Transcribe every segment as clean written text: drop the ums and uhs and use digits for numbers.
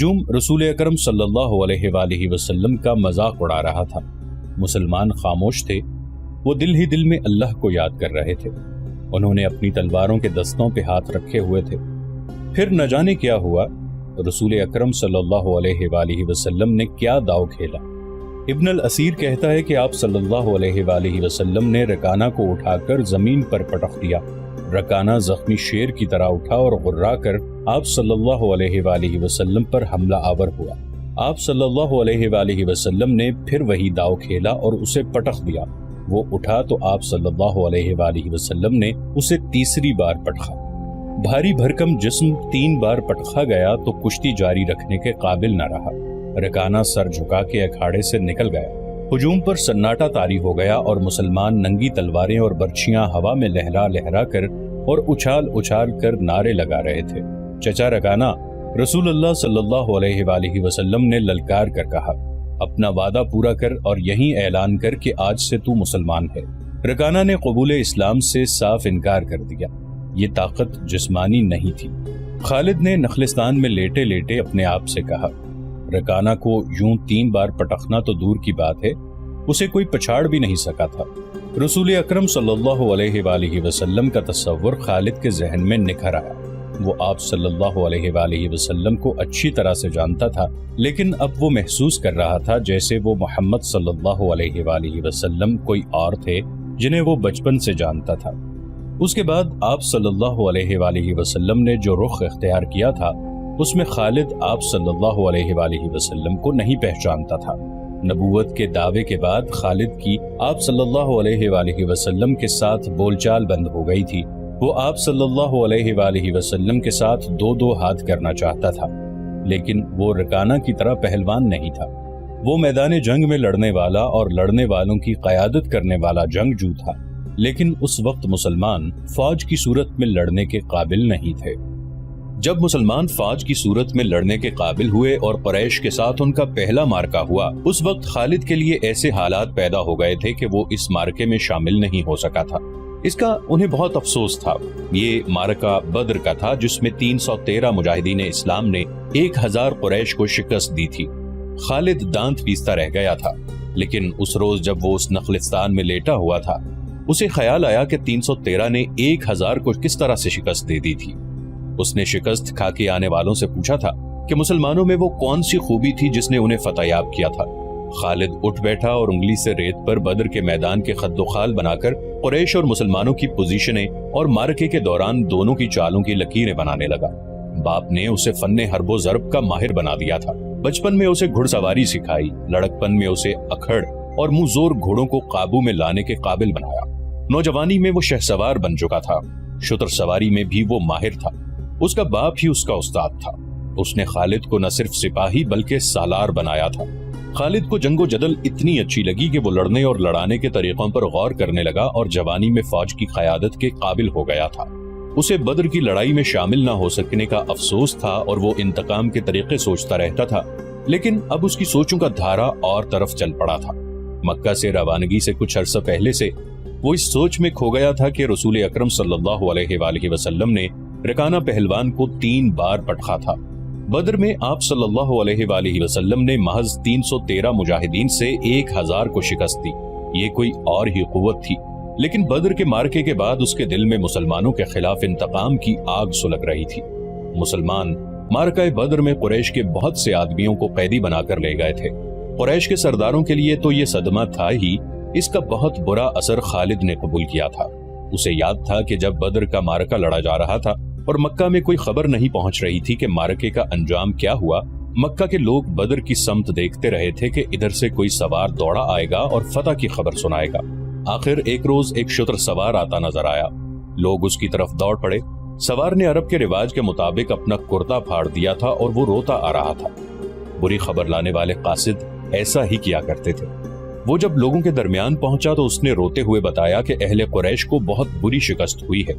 ہجوم رسول اکرم صلی اللہ علیہ وآلہ وسلم کا مذاق اڑا رہا تھا۔ مسلمان خاموش تھے، وہ دل ہی دل میں اللہ کو یاد کر رہے تھے۔ انہوں نے اپنی تلواروں کے دستوں پہ ہاتھ رکھے ہوئے تھے۔ پھر نہ جانے کیا ہوا، رسول اکرم صلی اللہ علیہ وآلہ وسلم نے کیا داؤ کھیلا۔ ابن الاسیر کہتا ہے کہ آپ صلی اللہ علیہ وآلہ وسلم نے رکانہ کو اٹھا کر زمین پر پٹخ دیا۔ رکانہ زخمی شیر کی طرح اٹھا اور غرا کر آپ صلی اللہ علیہ وآلہ وسلم پر حملہ آور ہوا۔ آپ صلی اللہ علیہ وآلہ وسلم نے پھر وہی داؤ کھیلا اور اسے پٹخ دیا۔ وہ اٹھا تو آپ صلی اللہ علیہ وآلہ وسلم نے اسے تیسری بار پٹخا۔ بھاری بھرکم جسم 3 بار پٹخا گیا تو کشتی جاری رکھنے کے قابل نہ رہا۔ رکانہ سر جھکا کے اکھاڑے سے نکل گیا۔ ہجوم پر سناٹا طاری ہو گیا اور مسلمان ننگی تلواریں اور برچھیاں ہوا میں لہرا لہرا کر اور اچھال اچھال کر نعرے لگا رہے تھے۔ چچا رکانہ، رسول اللہ صلی اللہ علیہ وآلہ وسلم نے للکار کر کہا، اپنا وعدہ پورا کر اور یہیں اعلان کر کہ آج سے تو مسلمان ہے۔ رکانہ نے قبول اسلام سے صاف انکار کر دیا۔ یہ طاقت جسمانی نہیں تھی۔ خالد نے نخلستان میں لیٹے لیٹے اپنے آپ سے کہا، رکانہ کو یوں 3 بار پٹخنا تو دور کی بات ہے، اسے کوئی پچھاڑ بھی نہیں سکا تھا۔ رسول اکرم صلی اللہ علیہ وآلہ وسلم کا تصور خالد کے ذہن میں نکھر آیا۔ وہ آپ صلی اللہ علیہ وآلہ وسلم کو اچھی طرح سے جانتا تھا، لیکن اب وہ محسوس کر رہا تھا جیسے وہ محمد صلی اللہ علیہ وآلہ وسلم کوئی اور تھے جنہیں وہ بچپن سے جانتا تھا۔ اس کے بعد آپ صلی اللہ علیہ وآلہ وسلم نے جو رخ اختیار کیا تھا، اس میں خالد آپ صلی اللہ علیہ وآلہ وسلم کو نہیں پہچانتا تھا۔ نبوت کے دعوے کے بعد خالد کی آپ صلی اللہ علیہ وآلہ وسلم کے ساتھ بول چال بند ہو گئی تھی۔ وہ آپ صلی اللہ علیہ وآلہ وسلم کے ساتھ 2 ہاتھ کرنا چاہتا تھا، لیکن وہ رکانہ کی طرح پہلوان نہیں تھا۔ وہ میدان جنگ میں لڑنے والا اور لڑنے والوں کی قیادت کرنے والا جنگجو تھا، لیکن اس وقت مسلمان فوج کی صورت میں لڑنے کے قابل نہیں تھے۔ جب مسلمان فوج کی صورت میں لڑنے کے قابل ہوئے اور قریش کے ساتھ ان کا پہلا مارکا ہوا، اس وقت خالد کے لیے ایسے حالات پیدا ہو گئے تھے کہ وہ اس مارکے میں شامل نہیں ہو سکا تھا۔ اس کا انہیں بہت افسوس تھا۔ یہ مارکہ بدر کا تھا جس میں 313 مجاہدین اسلام نے 1000 قریش کو شکست دی تھی۔ خالد دانت پیستا رہ گیا تھا، لیکن اس روز جب وہ اس نخلستان میں لیٹا ہوا تھا، اسے خیال آیا کہ 313 نے 1000 کو کس طرح سے شکست دے دی تھی۔ اس نے شکست کھا کے آنے والوں سے پوچھا تھا کہ مسلمانوں میں وہ کون سی خوبی تھی جس نے انہیں فتح یاب کیا تھا۔ خالد اٹھ بیٹھا اور انگلی سے ریت پر بدر کے میدان کے خد و خال بنا کر قریش اور مسلمانوں کی پوزیشنیں اور مارکے کے دوران دونوں کی چالوں کی لکیریں بنانے لگا۔ باپ نے اسے فن حرب و ضرب کا ماہر بنا دیا تھا۔ بچپن میں اسے گھڑ سواری سکھائی، لڑکپن میں اسے اکھڑ اور منہ زور گھوڑوں کو قابو میں لانے کے قابل بنایا۔ نوجوانی میں وہ شہسوار بن چکا تھا، شتر سواری میں بھی وہ ماہر تھا۔ اس کا باپ ہی اس کا استاد تھا۔ اس نے خالد کو نہ صرف سپاہی بلکہ سالار بنایا تھا۔ خالد کو جنگ و جدل اتنی اچھی لگی کہ وہ لڑنے اور لڑانے کے طریقوں پر غور کرنے لگا اور جوانی میں فوج کی قیادت کے قابل ہو گیا تھا۔ اسے بدر کی لڑائی میں شامل نہ ہو سکنے کا افسوس تھا اور وہ انتقام کے طریقے سوچتا رہتا تھا، لیکن اب اس کی سوچوں کا دھارا اور طرف چل پڑا تھا۔ مکہ سے روانگی سے کچھ عرصہ پہلے سے وہ اس سوچ میں کھو گیا تھا کہ رسول اکرم صلی اللہ علیہ وآلہ وسلم نے رکانہ پہلوان کو 3 بار پٹخا تھا۔ بدر میں آپ صلی اللہ علیہ وآلہ وسلم نے محض 313 مجاہدین سے 1000 کو شکست دی۔ یہ کوئی اور ہی قوت تھی، لیکن بدر کے مارکے کے بعد اس کے دل میں مسلمانوں کے خلاف انتقام کی آگ سلگ رہی تھی۔ مسلمان مارکہ بدر میں قریش کے بہت سے آدمیوں کو قیدی بنا کر لے گئے تھے۔ قریش کے سرداروں کے لیے تو یہ صدمہ تھا ہی، اس کا بہت برا اثر خالد نے قبول کیا تھا۔ اسے یاد تھا کہ جب بدر کا مارکہ لڑا جا رہا تھا اور مکہ میں کوئی خبر نہیں پہنچ رہی تھی کہ مارکے کا انجام کیا ہوا، مکہ کے لوگ بدر کی سمت دیکھتے رہے تھے کہ ادھر سے کوئی سوار دوڑا آئے گا اور فتح کی خبر سنائے گا۔ آخر ایک روز ایک شتر سوار آتا نظر آیا۔ لوگ اس کی طرف دوڑ پڑے۔ سوار نے عرب کے رواج کے مطابق اپنا کرتا پھاڑ دیا تھا اور وہ روتا آ رہا تھا۔ بری خبر لانے والے قاصد ایسا ہی کیا کرتے تھے۔ وہ جب لوگوں کے درمیان پہنچا تو اس نے روتے ہوئے بتایا کہ اہل قریش کو بہت بری شکست ہوئی ہے۔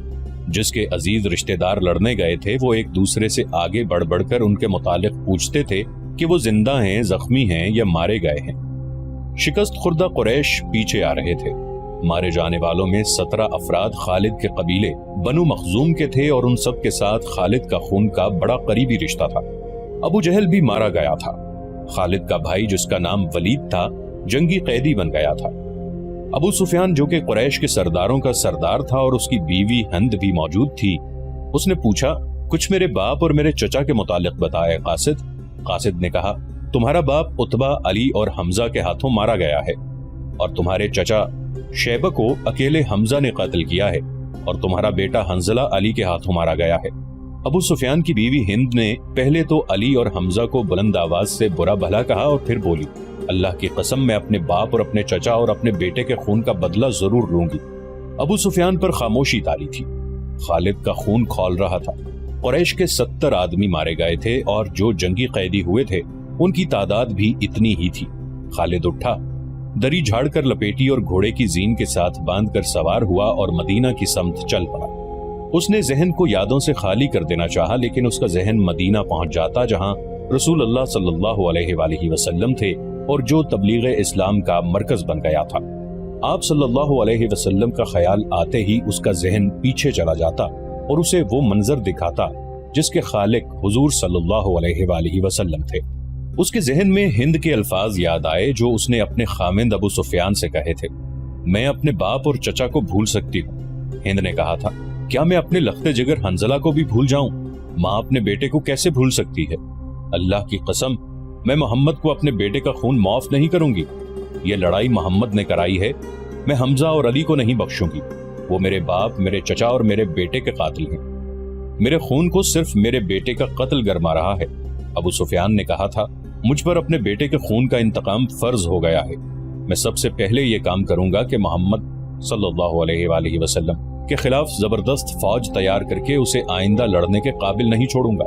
جس کے عزیز رشتہ دار لڑنے گئے تھے وہ ایک دوسرے سے آگے بڑھ بڑھ کر ان کے متعلق پوچھتے تھے کہ وہ زندہ ہیں، زخمی ہیں یا مارے گئے ہیں۔ شکست خوردہ قریش پیچھے آ رہے تھے۔ مارے جانے والوں میں 17 افراد خالد کے قبیلے بنو مخزوم کے تھے اور ان سب کے ساتھ خالد کا خون کا بڑا قریبی رشتہ تھا۔ ابو جہل بھی مارا گیا تھا۔ خالد کا بھائی جس کا نام ولید تھا جنگی قیدی بن گیا تھا۔ ابو سفیان جو کہ قریش کے سرداروں کا سردار تھا اور اس کی بیوی ہند بھی موجود تھی، اس نے پوچھا، کچھ میرے باپ اور میرے چچا کے متعلق بتائے قاصد۔ قاصد نے کہا، تمہارا باپ عتبہ، علی اور حمزہ کے ہاتھوں مارا گیا ہے، اور تمہارے چچا شیبہ کو اکیلے حمزہ نے قتل کیا ہے، اور تمہارا بیٹا حنظلہ علی کے ہاتھوں مارا گیا ہے۔ ابو سفیان کی بیوی ہند نے پہلے تو علی اور حمزہ کو بلند آواز سے برا بھلا کہا اور پھر بولی، اللہ کی قسم میں اپنے باپ اور اپنے چچا اور اپنے بیٹے کے خون کا بدلہ ضرور لوں گی۔ ابو سفیان پر خاموشی تاری تھی۔ خالد کا خون کھول رہا تھا۔ قریش کے 70 آدمی مارے گئے تھے اور جو جنگی قیدی ہوئے تھے ان کی تعداد بھی اتنی ہی تھی۔ خالد اٹھا، دری جھاڑ کر لپیٹی اور گھوڑے کی زین کے ساتھ باندھ کر سوار ہوا اور مدینہ کی سمت چل پڑا۔ اس نے ذہن کو یادوں سے خالی کر دینا چاہا، لیکن اس کا ذہن مدینہ پہنچ جاتا جہاں رسول اللہ صلی اللہ علیہ وآلہ وسلم تھے اور جو تبلیغ اسلام کا مرکز بن گیا تھا۔ آپ صلی اللہ علیہ وسلم کا خیال آتے ہی اس کا ذہن پیچھے چلا جاتا اور اسے وہ منظر دکھاتا جس کے خالق حضور صلی اللہ علیہ وآلہ وسلم تھے۔ اس کے ذہن میں ہند کے الفاظ یاد آئے جو اس نے اپنے خامند ابو سفیان سے کہے تھے، میں اپنے باپ اور چچا کو بھول سکتی ہوں۔ ہند نے کہا تھا، کیا میں اپنے لخت جگر حنظلہ کو بھی بھول جاؤں؟ ماں اپنے بیٹے کو کیسے بھول سکتی ہے؟ اللہ کی قسم، میں محمد کو اپنے بیٹے کا خون معاف نہیں کروں گی۔ یہ لڑائی محمد نے کرائی ہے، میں حمزہ اور علی کو نہیں بخشوں گی۔ وہ میرے باپ، میرے چچا اور میرے بیٹے کے قاتل ہیں۔ میرے خون کو صرف میرے بیٹے کا قتل گرما رہا ہے۔ ابو سفیان نے کہا تھا، مجھ پر اپنے بیٹے کے خون کا انتقام فرض ہو گیا ہے۔ میں سب سے پہلے یہ کام کروں گا کہ محمد صلی اللہ علیہ وآلہ وسلم کے خلاف زبردست فوج تیار کر کے اسے آئندہ لڑنے کے قابل نہیں چھوڑوں گا۔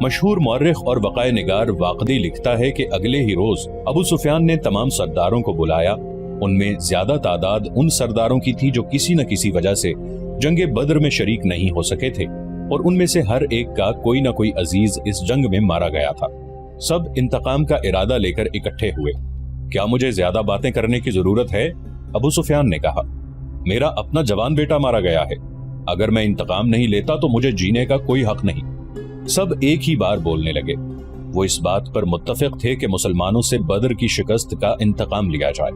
مشہور مورخ اور وقائع نگار واقدی لکھتا ہے کہ اگلے ہی روز ابو سفیان نے تمام سرداروں کو بلایا۔ ان میں زیادہ تعداد ان سرداروں کی تھی جو کسی نہ کسی وجہ سے جنگ بدر میں شریک نہیں ہو سکے تھے، اور ان میں سے ہر ایک کا کوئی نہ کوئی عزیز اس جنگ میں مارا گیا تھا۔ سب انتقام کا ارادہ لے کر اکٹھے ہوئے۔ کیا مجھے زیادہ باتیں کرنے کی ضرورت ہے؟ ابو سفیان نے کہا، میرا اپنا جوان بیٹا مارا گیا ہے، اگر میں انتقام نہیں لیتا تو مجھے جینے کا کوئی حق نہیں۔ سب ایک ہی بار بولنے لگے۔ وہ اس بات پر متفق تھے کہ مسلمانوں سے بدر کی شکست کا انتقام لیا جائے،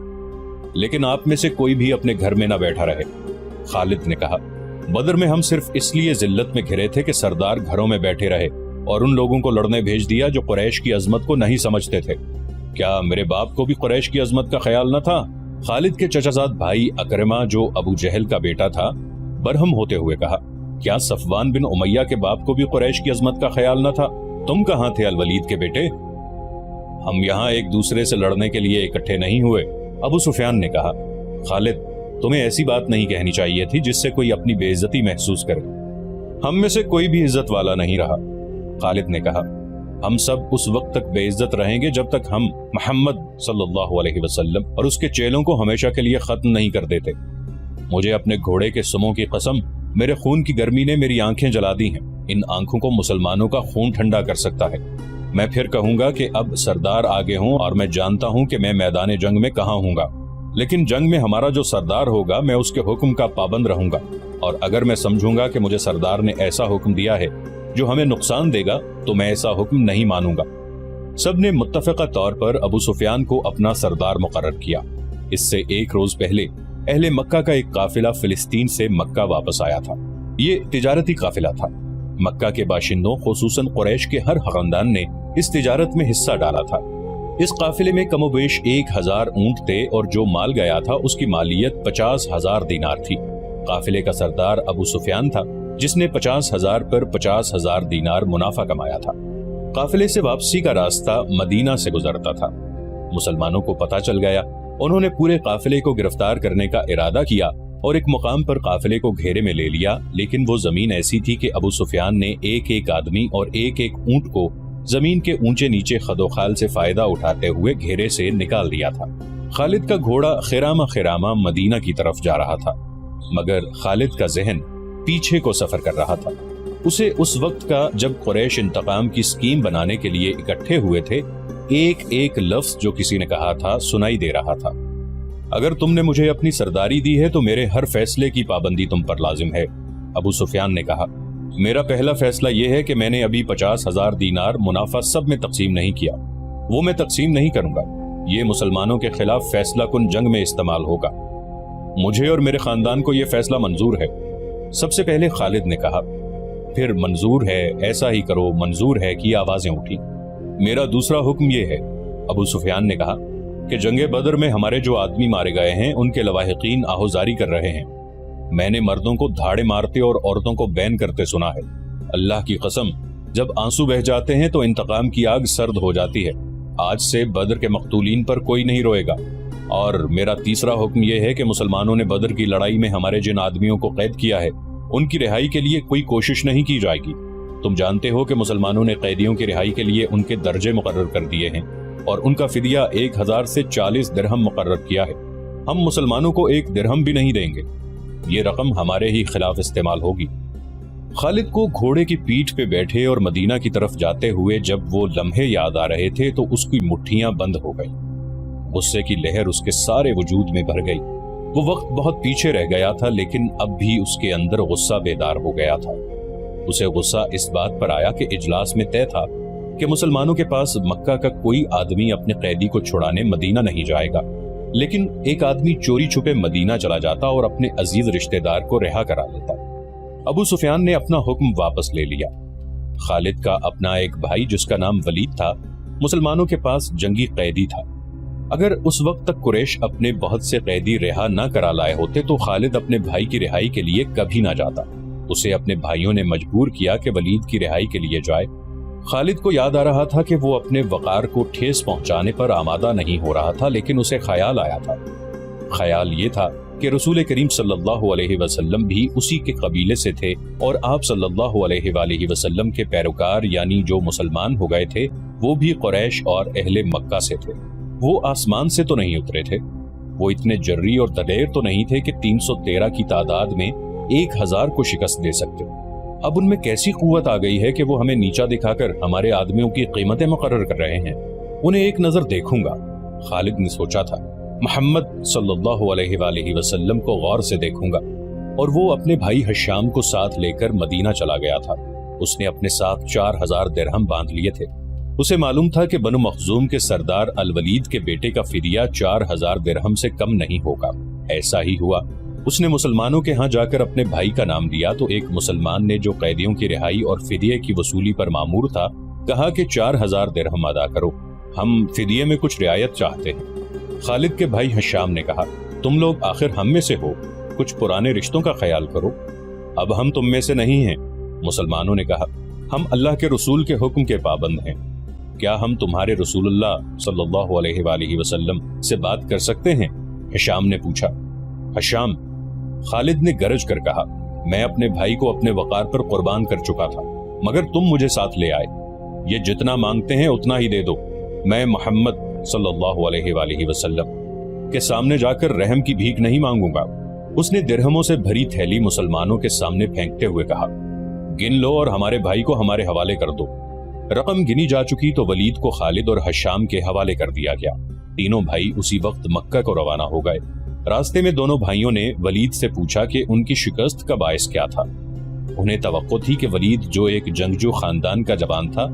لیکن آپ میں سے کوئی بھی اپنے گھر میں نہ بیٹھا رہے۔ خالد نے کہا، بدر میں ہم صرف اس لیے ذلت میں گھرے تھے کہ سردار گھروں میں بیٹھے رہے اور ان لوگوں کو لڑنے بھیج دیا جو قریش کی عظمت کو نہیں سمجھتے تھے۔ کیا میرے باپ کو بھی قریش کی عظمت کا خیال نہ تھا؟ خالد کے چچا زاد بھائی اکرمہ جو ابو جہل کا بیٹا تھا برہم ہوتے ہوئے کہا، کیا صفوان بن امیہ کے باپ کو بھی قریش کی عظمت کا خیال نہ تھا؟ تم کہاں تھے الولید کے بیٹے؟ ہم یہاں ایک دوسرے سے لڑنے کے لیے اکٹھے نہیں ہوئے، ابو سفیان نے کہا۔ خالد، تمہیں ایسی بات نہیں کہنی چاہیے تھی جس سے کوئی اپنی بے عزتی محسوس کرے۔ ہم میں سے کوئی بھی عزت والا نہیں رہا، خالد نے کہا۔ ہم سب اس وقت تک بے عزت رہیں گے جب تک ہم محمد صلی اللہ علیہ وسلم اور اس کے چیلوں کو ہمیشہ کے لیے ختم نہیں کر دیتے۔ مجھے اپنے گھوڑے کے سموں کی قسم، میرے خون کی گرمی نے میری آنکھیں جلا دی ہیں۔ ان آنکھوں کو مسلمانوں کا خون ٹھنڈا کر سکتا ہے۔ میں پھر کہوں گا کہ اب سردار آگے ہوں، اور میں جانتا ہوں کہ میں میدان جنگ میں کہاں ہوں گا، لیکن جنگ میں ہمارا جو سردار ہوگا میں اس کے حکم کا پابند رہوں گا، اور اگر میں سمجھوں گا کہ مجھے سردار نے ایسا حکم دیا ہے جو ہمیں نقصان دے گا تو میں ایسا حکم نہیں مانوں گا۔ سب نے متفقہ طور پر ابو سفیان کو اپنا سردار مقرر کیا۔ اس سے ایک روز پہلے اہل مکہ کا ایک قافلہ فلسطین سے مکہ واپس آیا تھا۔ یہ تجارتی قافلہ تھا۔ مکہ کے باشندوں خصوصاً قریش کے ہر خاندان نے اس تجارت میں حصہ ڈالا تھا۔ اس قافلے میں کم و بیش 1000 اونٹ تھے اور جو مال گیا تھا اس کی مالیت 50,000 دینار تھی۔ قافلے کا سردار ابو سفیان تھا جس نے 50,000 پر 50,000 دینار منافع کمایا تھا۔ قافلے سے واپسی کا راستہ مدینہ سے گزرتا تھا۔ مسلمانوں کو پتہ چل گیا، انہوں نے پورے قافلے کو گرفتار کرنے کا ارادہ کیا اور ایک مقام پر قافلے کو گھیرے میں لے لیا، لیکن وہ زمین ایسی تھی کہ ابو سفیان نے ایک ایک آدمی اور ایک ایک اونٹ کو زمین کے اونچے نیچے خدوخال سے فائدہ اٹھاتے ہوئے گھیرے سے نکال دیا تھا۔ خالد کا گھوڑا خرامہ خرامہ مدینہ کی طرف جا رہا تھا، مگر خالد کا ذہن پیچھے کو سفر کر رہا تھا۔ اسے اس وقت کا جب قریش انتقام کی سکیم بنانے کے لیے اکٹھے ہوئے تھے ایک ایک لفظ جو کسی نے کہا تھا سنائی دے رہا تھا۔ اگر تم نے مجھے اپنی سرداری دی ہے تو میرے ہر فیصلے کی پابندی تم پر لازم ہے، ابو سفیان نے کہا۔ میرا پہلا فیصلہ یہ ہے کہ میں نے ابھی 50,000 دینار منافع سب میں تقسیم نہیں کیا، وہ میں تقسیم نہیں کروں گا، یہ مسلمانوں کے خلاف فیصلہ کن جنگ میں استعمال ہوگا۔ مجھے اور میرے خاندان کو یہ فیصلہ منظور ہے۔ سب سے پہلے خالد نے کہا، پھر منظور ہے، ایسا ہی کرو، منظور ہے کی آوازیں اٹھی۔ میرا دوسرا حکم یہ ہے، ابو سفیان نے کہا، کہ جنگ بدر میں ہمارے جو آدمی مارے گئے ہیں ان کے لواحقین آہوزاری کر رہے ہیں۔ میں نے مردوں کو دھاڑے مارتے اور عورتوں کو بین کرتے سنا ہے۔ اللہ کی قسم، جب آنسو بہہ جاتے ہیں تو انتقام کی آگ سرد ہو جاتی ہے۔ آج سے بدر کے مقتولین پر کوئی نہیں روئے گا۔ اور میرا تیسرا حکم یہ ہے کہ مسلمانوں نے بدر کی لڑائی میں ہمارے جن آدمیوں کو قید کیا ہے ان کی رہائی کے لیے کوئی کوشش نہیں کی جائے گی۔ تم جانتے ہو کہ مسلمانوں نے قیدیوں کی رہائی کے لیے ان کے درجے مقرر کر دیے ہیں اور ان کا فدیہ 1000 سے 40 درہم مقرر کیا ہے۔ ہم مسلمانوں کو 1 درہم بھی نہیں دیں گے، یہ رقم ہمارے ہی خلاف استعمال ہوگی۔ خالد کو گھوڑے کی پیٹھ پہ بیٹھے اور مدینہ کی طرف جاتے ہوئے جب وہ لمحے یاد آ رہے تھے تو اس کی مٹھیاں بند ہو گئی۔ غصے کی لہر اس کے سارے وجود میں بھر گئی۔ وہ وقت بہت پیچھے رہ گیا تھا لیکن اب بھی اس کے اندر غصہ بیدار ہو گیا تھا۔ اسے غصہ اس بات پر آیا کہ اجلاس میں طے تھا کہ مسلمانوں کے پاس مکہ کا کوئی آدمی اپنے قیدی کو چھڑانے مدینہ نہیں جائے گا، لیکن ایک آدمی چوری چھپے مدینہ چلا جاتا اور اپنے عزیز رشتہ دار کو رہا کرا لیتا۔ ابو سفیان نے اپنا حکم واپس لے لیا۔ خالد کا اپنا ایک بھائی جس کا نام ولید تھا مسلمانوں کے پاس جنگی قیدی تھا۔ اگر اس وقت تک قریش اپنے بہت سے قیدی رہا نہ کرا لائے ہوتے تو خالد اپنے بھائی کی رہائی کے لیے کبھی نہ جاتا۔ اسے اپنے بھائیوں نے مجبور کیا کہ ولید کی رہائی کے لیے جائے۔ خالد کو یاد آ رہا تھا کہ وہ اپنے وقار کو ٹھیس پہنچانے پر آمادہ نہیں ہو رہا تھا، لیکن اسے خیال آیا تھا۔ خیال یہ تھا کہ رسول کریم صلی اللہ علیہ وسلم بھی اسی کے قبیلے سے تھے اور آپ صلی اللہ علیہ وآلہ وسلم کے پیروکار یعنی جو مسلمان ہو گئے تھے وہ بھی قریش اور اہل مکہ سے تھے۔ وہ آسمان سے تو نہیں اترے تھے، وہ اتنے جری اور دلیر تو نہیں تھے کہ 313 کی تعداد میں 1000 کو شکست دے سکتے۔ اب ان میں کیسی قوت آ گئی ہے کہ وہ ہمیں نیچا دکھا کر ہمارے آدمیوں کی قیمتیں مقرر کر رہے ہیں۔ انہیں ایک نظر دیکھوں گا، خالد نے سوچا تھا۔ محمد صلی اللہ علیہ وآلہ وسلم کو غور سے دیکھوں گا۔ اور وہ اپنے بھائی حشام کو ساتھ لے کر مدینہ چلا گیا تھا۔ اس نے اپنے ساتھ 4000 درہم باندھ لیے تھے۔ اسے معلوم تھا کہ بنو مخزوم کے سردار الولید کے بیٹے کا فدیہ 4000 درہم سے کم نہیں ہوگا۔ ایسا ہی ہوا۔ اس نے مسلمانوں کے ہاں جا کر اپنے بھائی کا نام لیا تو ایک مسلمان نے جو قیدیوں کی رہائی اور فدیے کی وصولی پر مامور تھا کہا کہ 4000 درہم ادا کرو، ہم فدیے میں کچھ رعایت چاہتے ہیں۔ خالد کے بھائی حشام نے کہا، تم لوگ آخر ہم میں سے ہو، کچھ پرانے رشتوں کا خیال کرو، اب ہم تم میں سے نہیں ہیں۔ مسلمانوں نے کہا، ہم اللہ کے رسول کے حکم کے پابند ہیں، کیا ہم تمہارے رسول اللہ صلی اللہ علیہ وآلہ وسلم سے بات کر سکتے ہیں؟ حشام نے پوچھا۔ حشام، خالد نے گرج کر کہا، میں اپنے بھائی کو اپنے وقار پر قربان کر چکا تھا مگر تم مجھے ساتھ لے آئے، یہ جتنا مانگتے ہیں اتنا ہی دے دو، میں محمد صلی اللہ علیہ وآلہ وسلم کے سامنے جا کر رحم کی بھیک نہیں مانگوں گا۔ اس نے درہموں سے بھری تھیلی مسلمانوں کے سامنے پھینکتے ہوئے کہا، گن لو اور ہمارے بھائی کو ہمارے حوالے کر دو۔ رقم گنی جا چکی تو ولید کو خالد اور حشام کے حوالے کر دیا گیا۔ تینوں بھائی اسی وقت مکہ کو روانہ ہو گئے۔ راستے میں دونوں بھائیوں نے ولید سے پوچھا کہ ان کی شکست کا باعث کیا تھا۔ انہیں توقع تھی کہ ولید جو ایک جنگجو خاندان کا جوان تھا،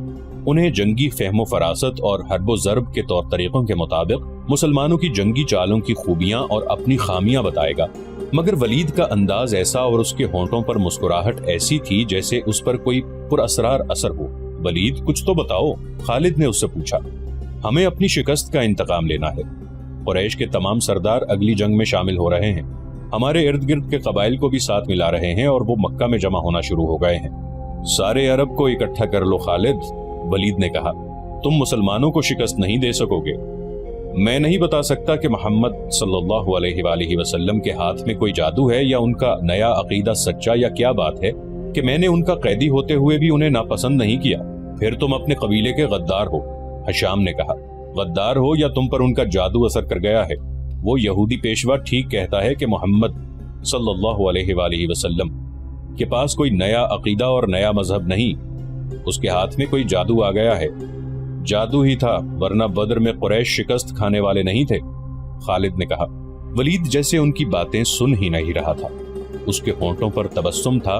انہیں جنگی فہم و فراست اور حرب و ضرب کے طور طریقوں کے مطابق مسلمانوں کی جنگی چالوں کی خوبیاں اور اپنی خامیاں بتائے گا، مگر ولید کا انداز ایسا اور اس کے ہونٹوں پر مسکراہٹ ایسی تھی جیسے اس پر کوئی پراسرار اثر ہو۔ ولید، کچھ تو بتاؤ، خالد نے اس سے پوچھا۔ ہمیں اپنی شکست کا انتقام لینا ہے۔ قریش کے تمام سردار اگلی جنگ میں شامل ہو رہے ہیں، ہمارے ارد گرد کے قبائل کو بھی ساتھ ملا رہے ہیں اور وہ مکہ میں جمع ہونا شروع ہو گئے ہیں۔ سارے عرب کو اکٹھا کر لو خالد، ولید نے کہا، تم مسلمانوں کو شکست نہیں دے سکو گے۔ میں نہیں بتا سکتا کہ محمد صلی اللہ علیہ وآلہ وسلم کے ہاتھ میں کوئی جادو ہے یا ان کا نیا عقیدہ سچا یا کیا بات ہے کہ میں نے ان کا قیدی ہوتے ہوئے بھی انہیں ناپسند نہیں کیا۔ پھر تم اپنے قبیلے کے غدار ہو، حشام نے کہا۔ غدار ہو یا تم پر ان کا جادو اثر کر گیا ہے۔ وہ یہودی پیشوا ٹھیک کہتا ہے کہ محمد صلی اللہ علیہ وآلہ وسلم کے پاس کوئی نیا عقیدہ اور نیا مذہب نہیں، اس کے ہاتھ میں کوئی جادو آ گیا ہے۔ جادو ہی تھا، ورنہ بدر میں قریش شکست کھانے والے نہیں تھے، خالد نے کہا۔ ولید جیسے ان کی باتیں سن ہی نہیں رہا تھا، اس کے ہونٹوں پر تبسم تھا